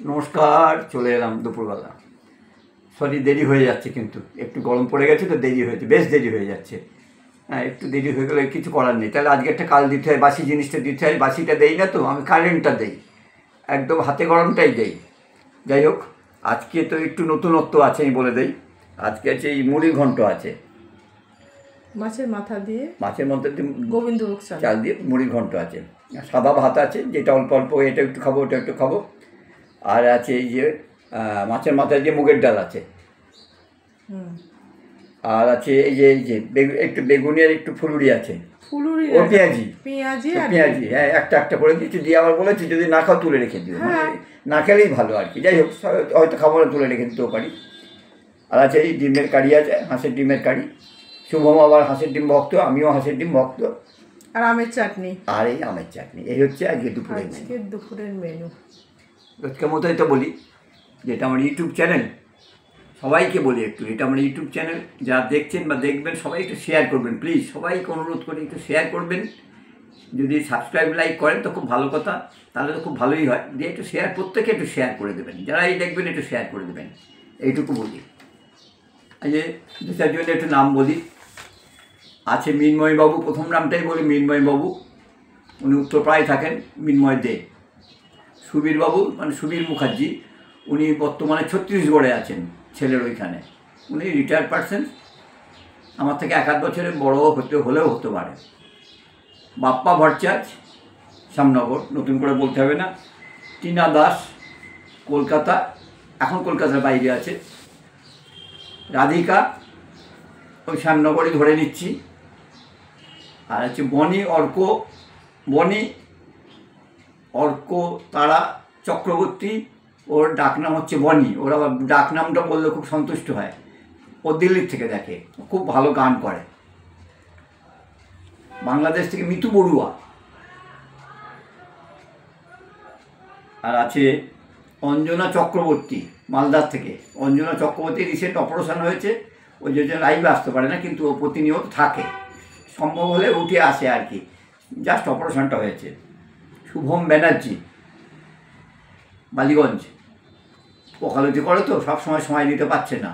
নমস্কার, চলে এলাম দুপুরবেলা। সরি, দেরি হয়ে যাচ্ছে, কিন্তু একটু গরম পড়ে গেছে তো দেরি হয়েছে, বেশ দেরি হয়ে যাচ্ছে। হ্যাঁ, একটু দেরি হয়ে গেলে কিছু করার নেই। তাহলে আজকে একটা কাল দিতে হয়, বাসি জিনিসটা দিতে হয়। বাসিটা দেই না তো, আমি কারেন্টটা দেই, একদম হাতে গরমটাই দেই। যাই হোক, আজকে তো একটু নতুনত্ব আছে, আমি বলে দেই। আজকে আছে এই মুড়ি ঘন্ট আছে, মাছের মাথা দিয়ে, মাছের মধ্যে গোবিন্দভোগ চাল দিয়ে মুড়ি ঘন্ট আছে। সাদা ভাত আছে, যেটা অল্প অল্প, এটা একটু খাবো, ওটা একটু খাবো। আর আছে এই যে মাছের মাথায় যে মুগের ডাল আছে। আর আছে এই যে একটু বেগুনি আর একটু ফুলুরি আছে, ও পেঁয়াজি পেঁয়াজি, হ্যাঁ, একটা একটা করে দিচ্ছি, দিয়ে আবার বলেছি যদি না খাও তুলে রেখে দিও, মানে না খেলেই ভালো আর কি। যাই হোক, হয়তো খাবো না, তুলে রেখে দিতেও পারি। আর আছে এই ডিমের কারি আছে, হাঁসের ডিমের কারি। শুভম আবার হাঁসের ডিম ভক্ত, আমিও হাঁসের ডিম ভক্ত। আর আমের চাটনি, আর এই আমের চাটনি। এই হচ্ছে আজকে দুপুরের মেনু। রোজকার মতোই তো বলি, যেটা আমার ইউটিউব চ্যানেল, সবাইকে বলি একটু, এটা আমার ইউটিউব চ্যানেল, যা দেখছেন বা দেখবেন সবাই একটু শেয়ার করবেন প্লিজ। সবাইকে অনুরোধ করি একটু শেয়ার করবেন। যদি সাবস্ক্রাইব লাইক করেন তো খুব ভালো কথা, তাহলে তো খুব ভালোই হয়। দিয়ে একটু শেয়ার, প্রত্যেকে একটু শেয়ার করে দেবেন, যারাই দেখবেন একটু শেয়ার করে দেবেন, এইটুকু বলি। এই যে দু চারজনের একটু নাম বলি। আছে মিন্ময়বাবু, প্রথম নামটাই বলি, মিন্ময়বাবু, উনি উত্তরপাড়ায় থাকেন, মিন্ময় দে। সুবীরবাবু, মানে সুবীর মুখার্জি, উনি বর্তমানে ছত্তিশগড়ে আছেন, ছেলের ওইখানে। উনি রিটায়ার্ড পারসন, আমার থেকে 1-8 বছরের বড় হলেও হতে পারে। বাপ্পা ভট্টাচার্য, শ্যামনগর, নতুন করে বলতে হবে না। টিনা দাস, কলকাতা, এখন কলকাতার বাইরে আছে। রাধিকা, ওই শ্যামনগরই ধরে নিচ্ছি। আর হচ্ছে বনি অর্ক তারা চক্রবর্তী, ওর ডাকনাম হচ্ছে বনি। ওর আবার ডাকনামটা বললে খুব সন্তুষ্ট হয়। ও দিল্লির থেকে দেখে, খুব ভালো গান করে। বাংলাদেশ থেকে মিতু বড়ুয়া। আর আছে অঞ্জনা চক্রবর্তী, মালদার থেকে। অঞ্জনা চক্রবর্তী রিসেন্ট অপারেশন হয়েছে, ওই জন্য লাইভে আসতে পারে না, কিন্তু ও প্রতিনিয়ত থাকে, সম্ভব হলে উঠে আসে আর কি। জাস্ট অপারেশনটা হয়েছে। শুভম ব্যানার্জি, বালিগঞ্জ, ওকালতি করে তো সবসময় সময় দিতে পারছে না।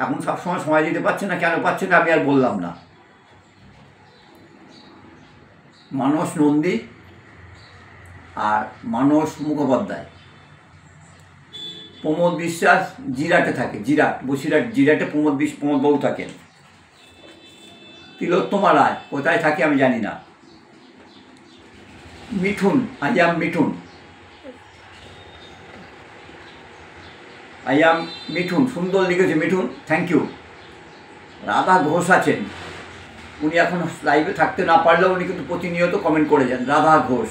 এখন সবসময় সময় দিতে পারছে না, কেন পারছে না আমি আর বললাম না। মানস নন্দী আর মানস মুখোপাধ্যায়। প্রমোদ বিশ্বাস জিরাটে থাকে, বসিরহাট জিরাটে প্রমোদবাবু থাকেন। তিলোত্তমা রায় কোথায় থাকে আমি জানি না। মিঠুন, আই অ্যাম মিঠুন, সুন্দর লিখেছে মিঠুন, থ্যাংক ইউ। রাধা ঘোষ আছেন, উনি এখন লাইভে থাকতে না পারলেও উনি কিন্তু প্রতিনিয়ত কমেন্ট করে যান। রাধা ঘোষ,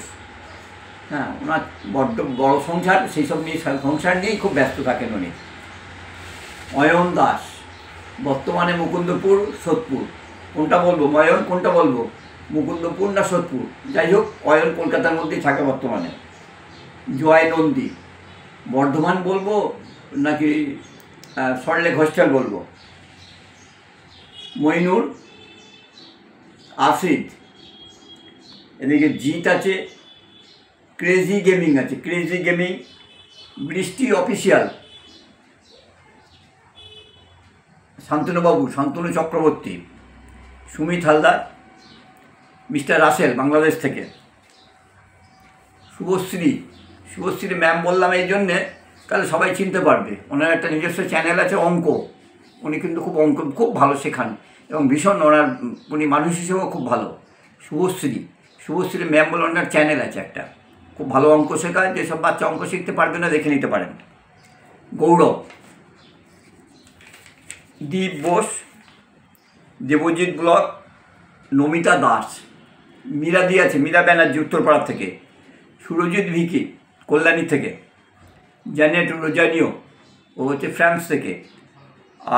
হ্যাঁ, ওনার বড্ড বড় সংসার, সেই সব নিয়ে, সংসার নিয়েই খুব ব্যস্ত থাকেন উনি। অয়ন দাস, বর্তমানে মুকুন্দপুর, সোদপুর, কোনটা বলবো, অয়ন কোনটা বলবো, মুকুন্দপুর না সোদপুর, যাই হোক, অয়ন কলকাতার মধ্যেই থাকে বর্তমানে। জয় নন্দী, বর্ধমান বলবো নাকি সল্টলেক হোস্টেল বলবো। মইনুর, আফিদ, এদিকে জিৎ আছে, ক্রেজি গেমিং আছে, বৃষ্টি অফিসিয়াল, শান্তনুবাবু, শান্তনু চক্রবর্তী, সুমিত হালদার, মিস্টার রাসেল বাংলাদেশ থেকে। শুভশ্রী ম্যাম বললাম এই জন্যে, তাহলে সবাই চিনতে পারবে। ওনার একটা নিজস্ব চ্যানেল আছে, অঙ্ক। উনি কিন্তু খুব ভালো শেখান, এবং ভীষণ উনি মানুষ হিসেবেও খুব ভালো। শুভশ্রী ম্যাম বলে ওনার চ্যানেল আছে একটা, খুব ভালো অঙ্ক শেখায়। যেসব বাচ্চা অঙ্ক শিখতে পারবে না দেখে নিতে পারেন। গৌরব, দীপ বোস, দেবজিৎ ব্লক, নমিতা দাস, মীরাদি আছে, মীরা ব্যানার্জি উত্তরপাড়া থেকে, সুরজিৎ ভিকি কল্যাণী থেকে, জানেট রোজানিও, ও হচ্ছে ফ্রান্স থেকে,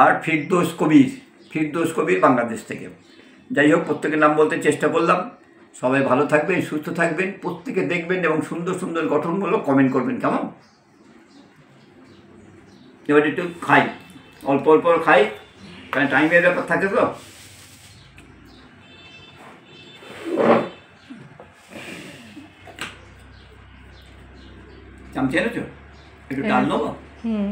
আর ফিরদৌস কবির বাংলাদেশ থেকে। যাই হোক, প্রত্যেকের নাম বলতে চেষ্টা করলাম। সবাই ভালো থাকবেন, সুস্থ থাকবেন, প্রত্যেকে দেখবেন এবং সুন্দর সুন্দর গঠনমূলক কমেন্ট করবেন, কেমন? এবার একটু খাই, অল্প অল্প খাই, কারণ টাইমের ব্যাপার থাকে তো। চামচি এনেছো? একটু ডাল নেবো। হুম।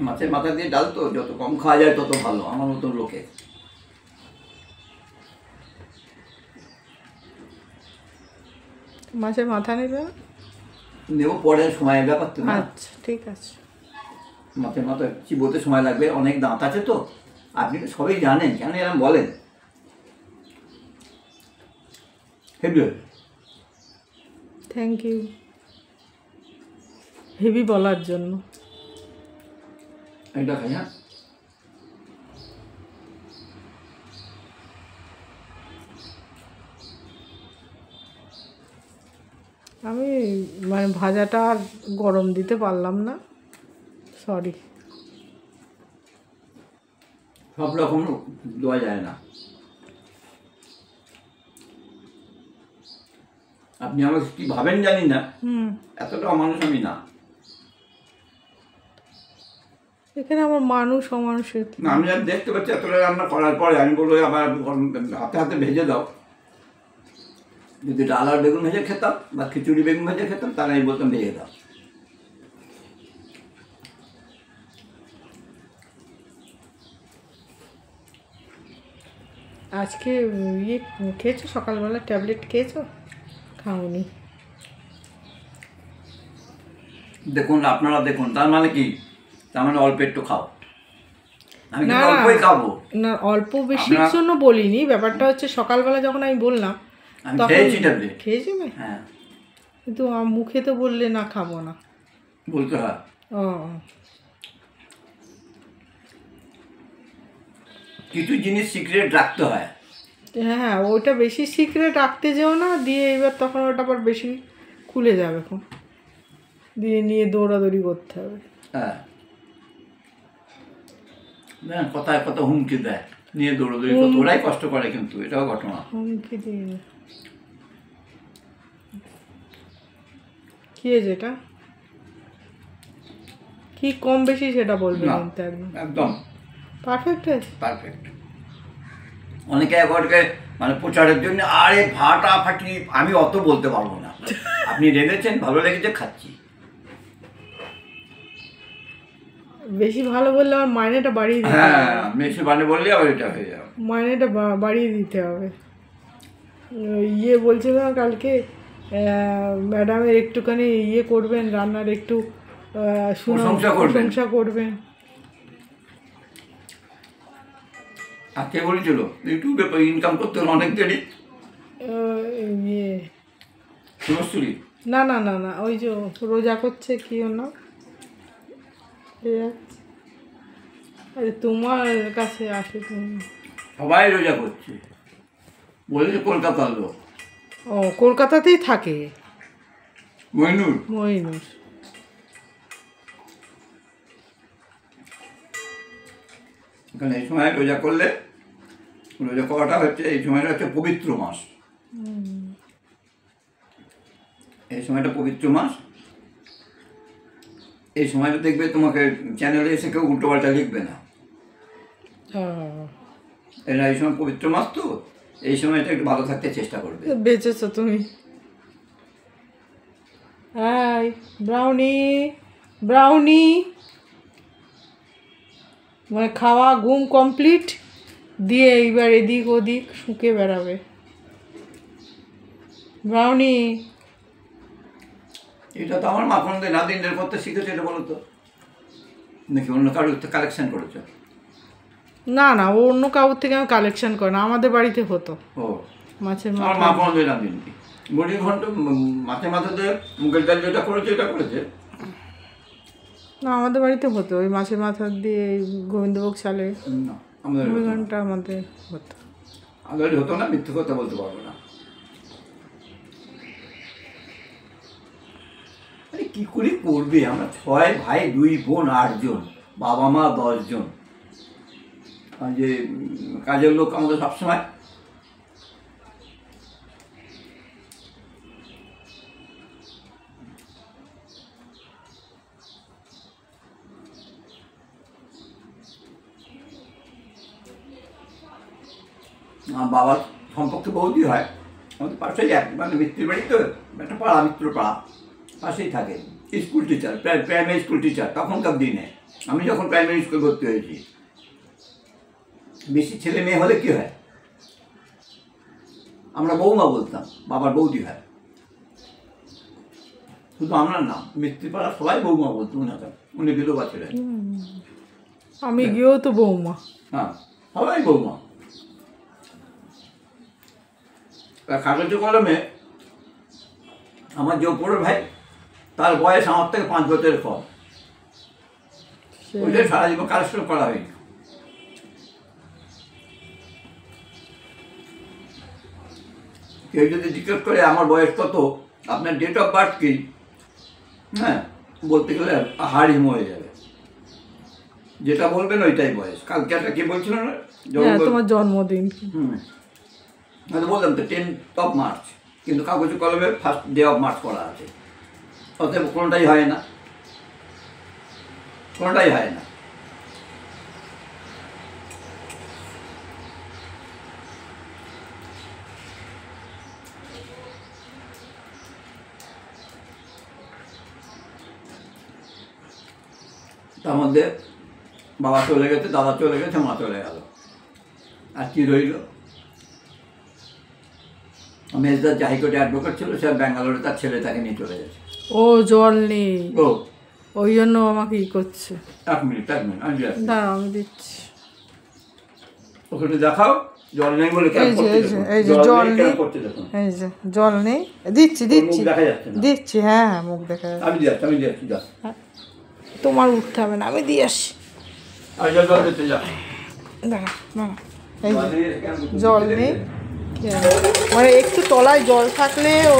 মাছের মাথা দিয়ে ডাল তো যত কম খাওয়া যায় তত ভালো আমার মতো লোকে। মাছের মাথা নেবে? নেবো পরে, সময়ের ব্যাপার তো না। আচ্ছা ঠিক আছে। মাছের মাথা চিবোতে সময় লাগবে, অনেক দাঁত আছে তো। আপনি তো সবই জানেন, কেন এরকম বলেন? হেভি থ্যাংক ইউ হেভি বলার জন্য। এটা খাই। হ্যাঁ, আমি মানে ভাজাটা আর গরম দিতে পারলাম না, সরি। সব রকম দেওয়া যায় না। আপনি আমাকে কি ভাবেন জানি না, হুম। এতটা মানুষ আমি না। এখানে আমার মানুষ অমানুষের না, আমি আর দেখতে পাচ্ছি এতটা রান্না করার পরে আমি বলবো আবার হাতে হাতে ভেজে দাও। যদি ডাল আর বেগুন ভেজে খেতাম বা খিচুড়ি বেগুন ভেজে খেতাম তাহলে আমি বলতাম ভেজে দাও। আজকে ইয়ে খেয়েছো সকালবেলা, ট্যাবলেট খেয়েছো? খাওনি? দেখুন, আপনারা দেখুন, তার মানে কি? তার মানে অল্প একটু খাও। আমি না কিন্তু অল্পই খাবো। না, অল্প বেশির জন্য বলিনি, ব্যাপারটা হচ্ছে সকালবেলা যখন আমি বললাম আমি তখন খেয়েছি ট্যাবলেট। খেয়েছিলে, হ্যাঁ, কিন্তু মুখে তো বললে না খাবো না। বলতে হয়। ও কিছু জিনিস সিক্রেট রাখতে হয়। হ্যাঁ, ওইটা বেশি সিক্রেট রাখতে যেও না, দিয়ে এবার তখন ওটা আবার বেশি খুলে যাবে, এখন দিয়ে নিয়ে দৌড়াদৌড়ি করতে হবে। হ্যাঁ, না, কথায় কথা হুমকি দেয়, নিয়ে দৌড়দৌড়ি করতে। ওরাই কষ্ট করে, কিন্তু এটাও ঘটনা। হুমকি দিয়ে কি হয়েছে এটা? কি কম বেশি সেটা বলবে না, কিন্তু একদম একদম পারফেক্ট আছে। পারফেক্ট। অনেকে একবারকে মানে প্রচারের জন্য আরে ফাটাফাটি, আমি অত বলতে পারবো না। আপনি রেঁধেছেন, ভালো লেগেছে, খাচ্ছি। বেশি ভালো বললে আমার মাইনেটা বাড়িয়ে দিতে হবে। হ্যাঁ, বেশি মানে বললে আবার এটা হয়ে যাবে। মাইনেটা বাড়িয়ে দিতে হবে। ইয়ে বলছিল না কালকে, ম্যাডামের একটুখানি ইয়ে করবেন, রান্নার একটু প্রশংসা করবেন। প্রশংসা করবেন। আর কে বলেছিল ইউটিউবে ইনকাম করতে হলে অনেক দেরি? ইয়ে শুভশ্রী। না না না না, ওই যে রোজা করছে, কি ওর নাম? আরে তোমার কাছে আসে তুমি। সবাই রোজা করছে, বলেছে কলকাতার লোক। ও কলকাতাতেই থাকে মইনুর। মইনুর। এখানে এই সময় রোজা করলে, রোজা করাটা হচ্ছে, এই সময়টা হচ্ছে পবিত্র মাস। এই সময়টা পবিত্র মাস। এই সময়টা দেখবে তোমাকে চ্যানেলে এসে কেউ উল্টোপাল্টা লিখবে না। এরা এই সময় পবিত্র মাস তো, এই সময়টা একটু ভালো থাকতে চেষ্টা করবে। বেঁচেছো তুমি। Hi brownie, brownie. মানে খাওয়া ঘুম কমপ্লিট, দিয়ে এইবার এদিক ওদিক শুকে বেড়াবে। ব্রাউনি। এটা তো আমার মাখন দিয়ে নাদিনদের করতে শিখেছে, এটা বলো তো, নাকি অন্য কারোর কালেকশন করেছো? না না, ও অন্য কাউর থেকে আমি কালেকশন করে না, আমাদের বাড়িতে হতো ও, মাছের আমার মাথা। মাখন দিয়ে নাদিনটি মুড়ি ঘন্ট মাছে মাথাতে মুগের ডাল যেটা করেছে, এটা করেছে। না, আমাদের বাড়িতে হতো ওই মাছের মাথা দিয়ে গোবিন্দভোগ চালে না, আমাদের মুড়ি হতো না। ঘন্টা আমাদের হতো। আমাদের হতো না, মিথ্যে কথা বলতে পারবো না। আরে কি করে করবে? আমরা 6 ভাই 2 বোন 8 জন, বাবা মা 10 জন। আর যে কাজের লোক আমাদের সবসময়। আমার বাবার সম্পর্কে বৌদি হয়, আমাদের পাশেই মানে মিত্রের বাড়ি তো, একটা পাড়া, মিত্র পাড়া পাশেই থাকে। School teacher, primary school teacher তখনকার দিনে, আমি যখন প্রাইমারি স্কুল ভর্তি হয়েছি। বেশি ছেলে মেয়ে হলে কী হয়, আমরা বৌমা বলতাম, বাবার বৌদি হয়। শুধু আমরা না, মিত্রপাড়া সবাই বৌমা বলতো ওনাকে, উনি বিধবা ছিলেন। আমি গিয়েও তো বৌমা। হ্যাঁ, সবাই বৌমা। কাগজে কলমে আমার যে ওপরের ভাই, তার বয়স আমার থেকে 5 বছরের কম। ওইটাই সারা জীবন কালেকশন করা হয়নি। কেউ যদি জিজ্ঞেস করে আমার বয়স কত, আপনার ডেট অফ বার্থ কি, হ্যাঁ বলতে গেলে হাড় হিম হয়ে যাবে। যেটা বলবেন ওইটাই বয়স। কালকে একটা কে বলছিল না, তোমার জন্মদিন। আমি বললাম তো 10th মার্চ, কিন্তু কাগজে কলমে 1st ডে অফ মার্চ করা আছে। অতএব কোনোটাই হয় না, কোনোটাই হয় না। তার মধ্যে বাবা চলে গেছে, দাদা চলে গেছে, মা চলে গেল, আর কি রইল? মেজদার যে হাইকোর্টে অ্যাডভোকেট ছিল, সে ব্যাঙ্গালোরে তার ছেলে তাকে নিয়ে চলে গেছে। ও জল নেই, ও ওই জন্য আমাকে ই করছে। 1 মিনিট আমি যাচ্ছি। দাঁড়াও, আমি দিচ্ছি। ওখানে দেখাও জল নেই বলে এই যে জল নেই, এই যে জল নেই, দিচ্ছি দেখা যাচ্ছে না। দিচ্ছি। হ্যাঁ হ্যাঁ, মুখ দেখা যাচ্ছে। আমি যাচ্ছি যা। তোমার উঠতে হবে না, আমি দিয়ে আসি। আর জল দিতে যা। দাঁড়া না, এই যে জল নেই, মানে একটু তলায় জল থাকলে ও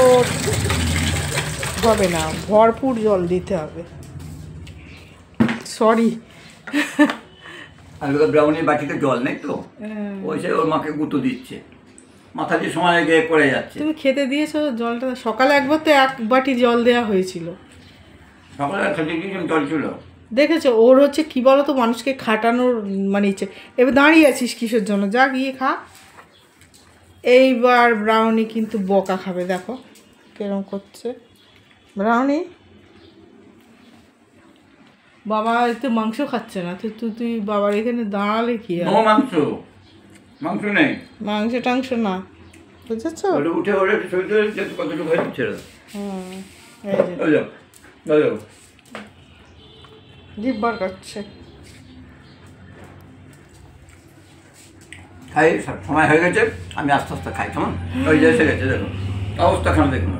হবে না, ভরপুর জল দিতে হবে। সরি। আর ব্রাউনির বাটিতে জল নেই তো, ওই সে ওর মাকে গুঁতো দিচ্ছে, মাথা দিয়ে সময় গিয়ে পড়ে যাচ্ছে। তুমি খেতে দিয়েছো জলটা? সকালে একবার তো 1 বাটি জল দেওয়া হয়েছিল। সকালে খেতে দিয়েছিলাম, জল ছিল। দেখেছো, ওর হচ্ছে কি বলো তো, মানুষকে খাটানোর মানে ইচ্ছে। এবার দাঁড়িয়ে আছিস কিসের জন্য, যা গিয়ে খা। এইবার ব্রাউনি কিন্তু বকা খাবে, দেখো কিরম করছে ব্রাউনি। বাবা একটু মাংস খাচ্ছে না, তুই বাবার এখানে দাঁড়ালে কি আর? মাংস নেই, মাংস টাংস না, বুঝেছো? উঠে কতটুকু হয়ে ছেড়ে জিভ বার করছে। খাই, সময় হয়ে গেছে, আমি আস্তে আস্তে খাই, কেমন? ওই যে এসে গেছে, দেখুন অবস্থা খান, দেখুন।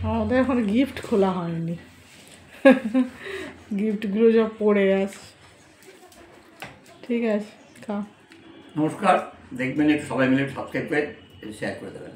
আমাদের এখন গিফট খোলা হয়নি, গিফটগুলো সব পড়ে আছে। ঠিক আছে, খা। নমস্কার, দেখবেন একটু সবাই মিলে সাবস্ক্রাইব করে শেয়ার করে দেবেন।